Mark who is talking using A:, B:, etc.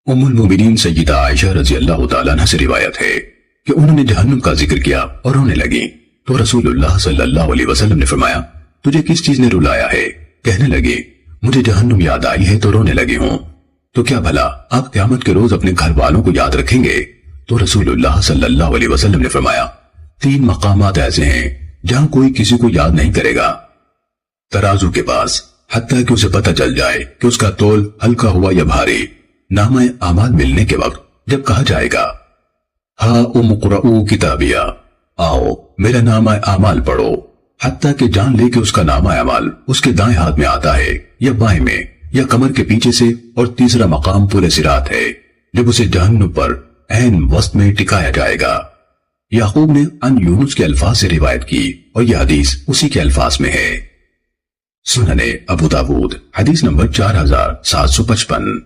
A: उम्मुल मोमिनीन सय्यदा आयशा रज़ी अल्लाह तआला अन्हा से रिवायत है कि उन्होंने जहन्नुम का जिक्र किया और रोने लगी तो रसूलुल्लाह सल्लल्लाहु अलैहि वसल्लम ने फरमाया, तुझे किस चीज ने रुलाया है? कहने लगी, मुझे जहन्नुम याद आई है तो रोने लगी हूँ। तो क्या भला आप क़यामत के रोज अपने घर वालों को याद रखेंगे? तो रसूलुल्लाह सल्लल्लाहु अलैहि वसल्लम ने फरमाया, 3 मकामात ऐसे हैं जहां कोई किसी को याद नहीं करेगा। तराजू के पास, हत्ता कि उसे पता चल जाए कि उसका तोल हल्का हुआ या भारी। नामा आमाल मिलने के वक्त जब कहा जाएगा, हा उमक़रऊ किताबिया, आओ मेरा नामा आमाल पढ़ो, हत्ता कि जान ले कि उसका नामा अमाल उसके दाएं हाथ में आता है या बाएं में या कमर के पीछे से। और तीसरा मकाम पूरे सिरात है जब उसे जहन्नुम पर ऐन वस्त में टिकाया जाएगा। याकूब ने अन यूनुस के अल्फाज से रिवायत की और यह हदीस उसी के अल्फाज में है। सुनने अबू दाऊद हदीस नंबर 4755।